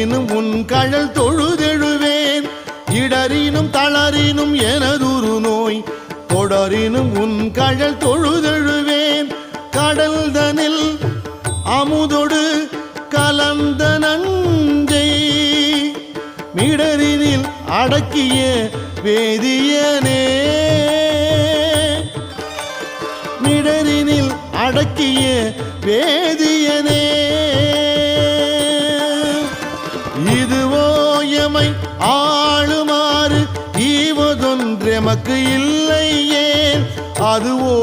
இடரினும் உன் கழல் தொழுதெழுவேன் இடரினும் தளரினும் எனதுரு நோய் தொடரினும் உன் கழல் தொழுதெழுவேன் கடல்தனில் அமுதொடு கலந்த நஞ்சை மிடரினில் அடக்கிய வேதியனே மிடரினில் அடக்கிய வேதியனே இதுவோ எமை ஆளுமாறு ஈவதொன்றெமக்கு இல்லையே அதுவோ